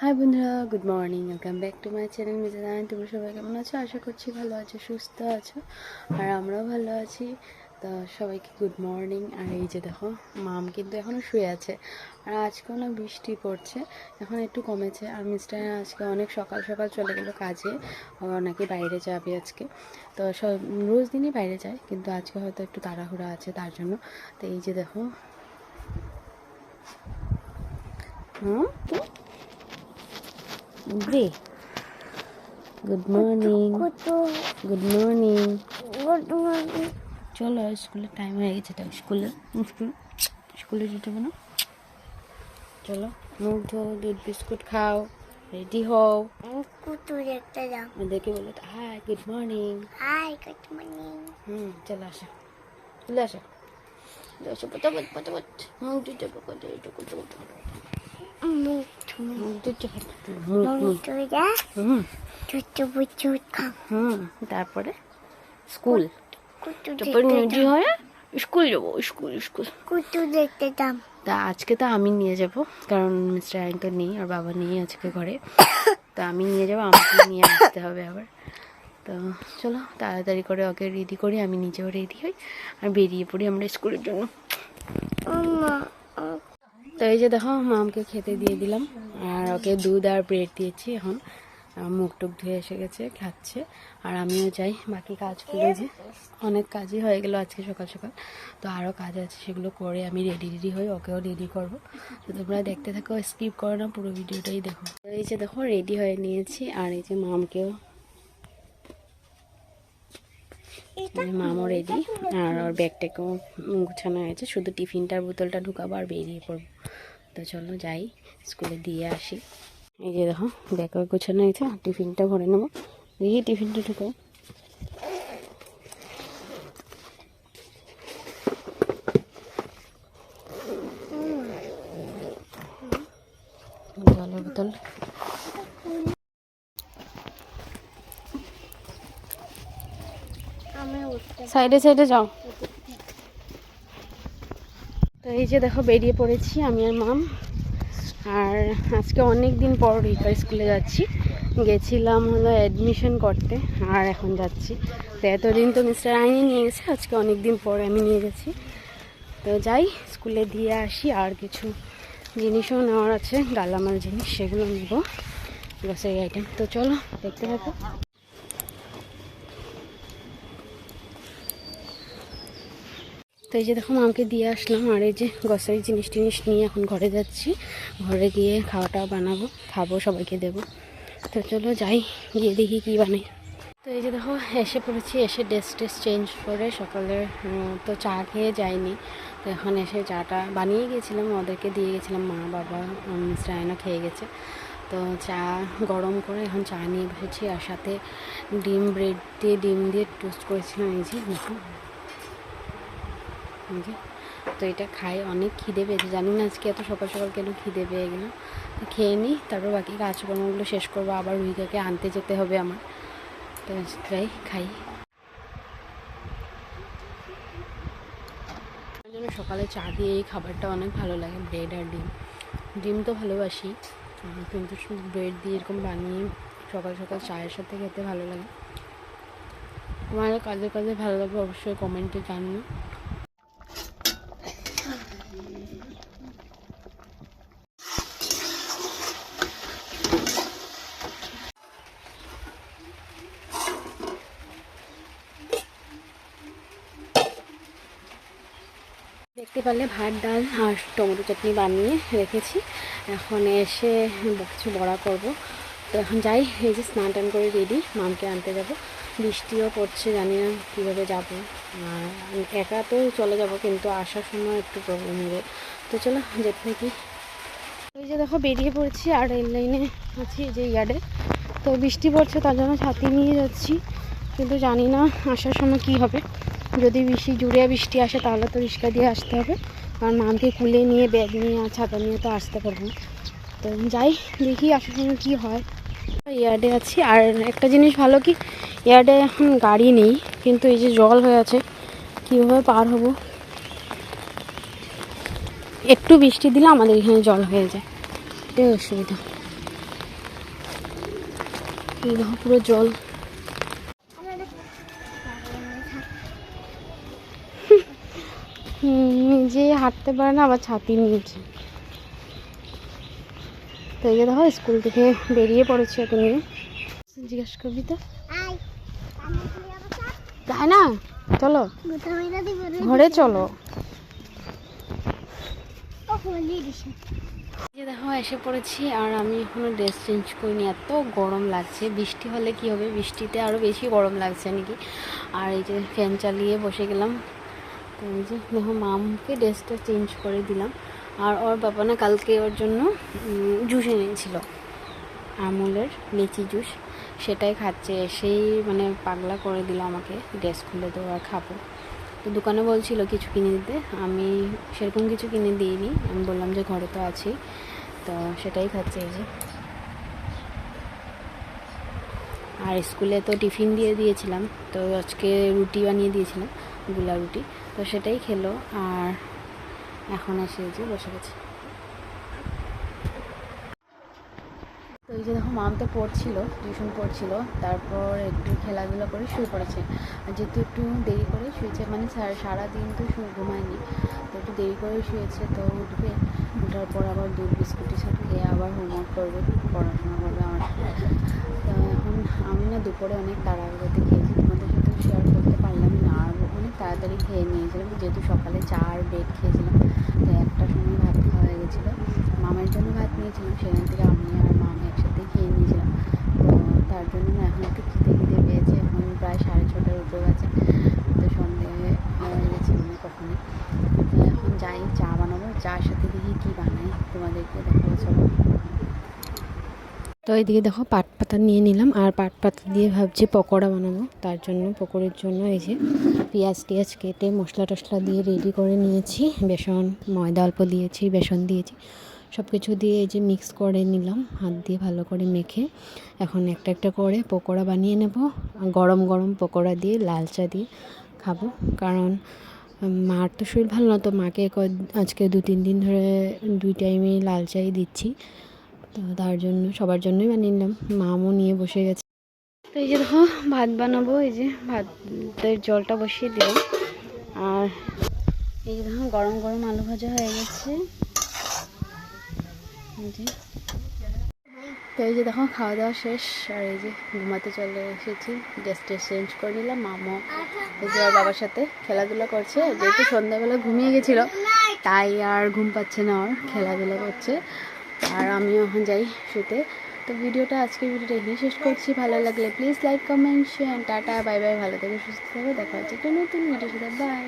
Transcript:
High বন্ধুরা, good morning, welcome back to my channel Mizan. তোমরা সবাই কেমন আছো? আশা করছি ভালো আছো, সুস্থ আছো, আর আমরাও ভালো আছি। তো সবাইকে গুড মর্নিং। আর এই যে দেখো, মাম কিন্তু এখনও শুয়ে আছে, আর আজকে অনেক বৃষ্টি পড়ছে, এখন একটু কমেছে। আর মিস্টার আজকে অনেক সকাল সকাল চলে গেলো কাজে, নাকি বাইরে যাবে আজকে। তো সব রোজ দিনই বাইরে যায়, কিন্তু আজকে হয়তো একটু তাড়াহুড়া আছে তার জন্য। তো এই যে দেখো, জি, good morning, good morning, good morning. চলো, স্কুলের টাইম হয়ে গেছে, তো স্কুলে যেতে হবে না? চলো, মুখ ধো, দুধ বিস্কুট খাও, রেডি হও। ওদেরকে বলে hi, good morning. Hi, good morning. চলে আসো, চলে আসো, আসো, পটাপট পটাপট মুখ দিতে তারপরে স্কুল, তারপরে রেডি হয়ে স্কুল যাবো। স্কুল দেখতে যাম। তা আজকে তো আমি নিয়ে যাব, কারণ মিস্টার আইন তো নেই, আর বাবা নেই আজকে ঘরে। তা আমি নিয়ে যাবো, আমাকে নিয়ে আসতে হবে আবার। তো চলো তাড়াতাড়ি করে ওকে রেডি করি, আমি নিজেও রেডি হই, আর বেরিয়ে পড়ি আমরা স্কুলের জন্য। তো এই যে দেখো, মামকে খেতে দিয়ে দিলাম, আর ওকে দুধ আর ব্রেড দিয়েছি। এখন মুখ টুক ধুয়ে এসে গেছে, খাচ্ছে। আর আমিও যাই বাকি কাজগুলো, যে অনেক কাজই হয়ে গেল আজকে সকাল সকাল। তো আরও কাজ আছে, সেগুলো করে আমি রেডি হই, ওকেও রেডি করবো। তো তোমরা দেখতে থাকো, স্কিপ করো না, পুরো ভিডিওটাই দেখো। তো এই যে দেখো, রেডি হয়ে নিয়েছি, আর এই যে মামকেও, মামও রেডি, আর ওর ব্যাগটাকেও গুছানো হয়েছে, শুধু টিফিনটার বোতলটা ঢুকাবো আর বেরিয়ে পড়বো। তো চলো যাই, স্কুলে দিয়ে আসি। এই যে দেখো, ব্যাগ গোছানো হয়েছে, টিফিনটা ভরে নেবো। দেখি টিফিনটা ঢুকাও। জলের বোতল, সাইডে সাইডে যাও। তো এই যে দেখো, বেরিয়ে পড়েছি আমি আর মাম। আর আজকে অনেক দিন পর রিকার স্কুলে যাচ্ছি, গেছিলাম হলো অ্যাডমিশন করতে, আর এখন যাচ্ছি। তো এতদিন তো মিস্টার আইনি নিয়ে গেছে, আজকে অনেক দিন পরে আমি নিয়ে গেছি। তো যাই, স্কুলে দিয়ে আসি, আর কিছু জিনিসও নেওয়ার আছে, গালামাল জিনিস, সেগুলো নেব, গ্রোসারি আইটেম। তো চলো দেখতে থাকো। তো এই যে দেখো, মামকে দিয়ে আসলাম, আর এই যে গ্রোসারি জিনিস টিনিস নিয়ে এখন ঘরে যাচ্ছি। ঘরে গিয়ে খাওয়াটা বানাবো, খাবো, সবাইকে দেবো। তো চলো যাই, গিয়ে দেখি কী বানাই। তো এই যে দেখো, এসে পড়েছি, এসে ড্রেস চেঞ্জ করে, সকালে তো চা খেয়ে যাইনি। তো এখন এসে চাটা বানিয়ে গেছিলাম, ওদেরকে দিয়ে গেছিলাম, মা বাবা মিস্টার আয়না খেয়ে গেছে। তো চা গরম করে এখন চা নিয়ে বসেছি, আর সাথে ব্রেড দিয়ে ডিম দিয়ে টোস্ট করেছিলাম। এই যে দেখো, তো এটা খাই, অনেক খিদে পেয়েছে, জানি না আজকে এত সকাল সকাল কেন খিদে পেয়ে গেলো। তো খেয়ে নিই, তারপর বাকি কাজকর্মগুলো শেষ করবো, আবার রুহিকাকে আনতে যেতে হবে আমার। তো যাই, খাই। আমার জন্য সকালে চা দিয়ে এই খাবারটা অনেক ভালো লাগে, ব্রেড আর ডিম তো ভালোবাসি, কিন্তু শুধু ব্রেড দিয়ে এরকম বানিয়ে সকাল সকাল চায়ের সাথে খেতে ভালো লাগে। আমার কাজে ভালো লাগবে, অবশ্যই কমেন্টে জানিও। দেখতে পারলে ভাত, ডাল আর টমেটো চাটনি বানিয়ে রেখেছি। এখন এসে কিছু বড়া করব। তো এখন যাই, এই যে স্নান টান করে রেডি, মামকে আনতে যাব। বৃষ্টিও পড়ছে, জানি না কীভাবে যাব। আর একা তো চলে যাব, কিন্তু আসার সময় একটু প্রবলেম হবে। তো চলো যেতে থাকি। ওই যে দেখো, বেরিয়ে পড়ছি, আর রেল লাইনে আছি, যে ইয়ার্ডে। তো বৃষ্টি পড়ছে, তার জন্য ছাতি নিয়ে যাচ্ছি, কিন্তু জানি না আসার সময় কি হবে। যদি জুড়ে বৃষ্টি আসে, তাহলে তো রিক্সা দিয়ে আসতে হবে, কারণ মামকে কুলে নিয়ে, ব্যাগ নিয়ে আর ছাতা নিয়ে তো আসতে পারবো না। তো যাই, দেখি আসার সময় কী হয়। ইয়ার্ডে আছি, আর একটা জিনিস ভালো কি, ইয়ার্ডে এখন গাড়ি নেই, কিন্তু এই যে জল হয়ে আছে, কীভাবে পার হব। একটু বৃষ্টি দিলে আমাদের এখানে জল হয়ে যায়, এটাই অসুবিধা। এই দেখো পুরো জল। নিজে হাঁটতে পারে না, আবার ছাতি নিয়েছে। তো এই যে দেখো স্কুল থেকে বেরিয়ে পড়েছে ওকে নিয়ে। জিজ্ঞাসা করবি তো তাই না, চলো ঘরে চলো। যে দেখো এসে পড়েছি, আর আমি এখনো ড্রেস চেঞ্জ করিনি, এত গরম লাগছে। বৃষ্টি হলে কি হবে, বৃষ্টিতে আরও বেশি গরম লাগছে নাকি। আর এই যে ফ্যান চালিয়ে বসে গেলাম। তো এই যে দেখো মামকে ড্রেসটা চেঞ্জ করে দিলাম। আর ওর বাবা না কালকে ওর জন্য জুস এনেছিল, আমুলের লিচি জুস, সেটাই খাচ্ছে। সেই মানে পাগলা করে দিল আমাকে, ড্রেস খুলে দেবো আর খাবো। তো দোকানে বলছিল কিছু কিনে দিতে, আমি সেরকম কিছু কিনে দিইনি। আমি বললাম যে ঘরে তো আছেই, তো সেটাই খাচ্ছে এই যে। আর স্কুলে তো টিফিন দিয়ে দিয়েছিলাম, তো আজকে রুটি বানিয়ে দিয়েছিলাম, গুলা রুটি, তো সেটাই খেলো। আর এখন এসে এই যে বসে গেছে। তো এই যে দেখো মাম তো পড়ছিল, টিউশন পড়ছিল, তারপর একটু খেলাধুলা করে শুয়ে পড়েছে। আর যেহেতু একটু দেরি করে শুয়েছে, মানে সারাদিন তো ঘুমায়নি, তো একটু দেরি করে শুয়েছে, তো উঠবে, ওঠার পর আবার দুধ বিস্কুটের সাথে খেয়ে আবার হোমওয়ার্ক করবে, পড়াশোনা করবে আমার সাথে। তো এখন আমি না দুপুরে অনেক তাড়াহুড়োতে খেয়েছি, তোমাদের সাথে শেয়ার করতে পারলাম না। আর অনেক তাড়াতাড়ি খেয়ে নিয়েছিলাম, যেহেতু সকালে চা আর ব্রেড খেয়েছিলাম, তো একটার সময় ভাত খাওয়া হয়ে গেছিলো। মামের জন্য ভাত নিয়েছিলাম, সেখান থেকে আমি আর মাম একসাথে খেয়ে নিয়েছিলাম। তো তার জন্য না এখন একটু খিদে পেয়েছে। এখন প্রায় 6:30টার উপর গেছে, তো সন্ধে হয়ে গেছে মানে কখনই। তো এখন যাই চা বানাবো, চার সাথে দেখি কী বানাই, তোমাদেরকে দেখাবো চলো। তো এইদিকে দেখো পাট পাতা নিয়ে নিলাম, আর পাট পাতা দিয়ে ভাবছি পকোড়া বানাবো। তার জন্য পকোড়ার জন্য এই যে পেঁয়াজ টিয়াজ কেটে মশলা টশলা দিয়ে রেডি করে নিয়েছি। বেসন, ময়দা অল্প দিয়েছি, বেসন দিয়েছি, সব কিছু দিয়ে এই যে মিক্স করে নিলাম হাত দিয়ে ভালো করে মেখে। এখন একটা একটা করে পকোড়া বানিয়ে নেব, গরম গরম পকোড়া দিয়ে লাল চা দিয়ে খাবো। কারণ মার তো শরীর ভালো না, তো মাকে আজকে 2-3 দিন ধরে 2 টাইমে লাল চাই দিচ্ছি। তো তার জন্য সবার জন্যই বানিয়ে নিলাম, মামও নিয়ে বসে গেছে। তো এই যে দেখো ভাত বানাবো, এই যে ভাতের জলটা বসিয়ে দিলাম। আর এই যে দেখো গরম গরম আলু ভাজা হয়ে গেছে। তো এই যে দেখো খাওয়া দাওয়া শেষ, আর এই যে ঘুমাতে চলে এসেছি। ড্রেসটা চেঞ্জ করে নিলাম। মামও এই যে ওর বাবার সাথে খেলাধুলা করছে, যেহেতু সন্ধ্যাবেলা ঘুমিয়ে গেছিলো, তাই আর ঘুম পাচ্ছে না, ওর খেলাধুলা করছে। আর আমিও এখন যাই শুতে। তো আজকের ভিডিওটা এখানে শেষ করছি। ভালো লাগলে please like, comment, share. Tata, bye bye, ভালো থেকে সুস্থ থাকো, দেখা হচ্ছে একটা নতুন ভিডিওর সাথে, বাই।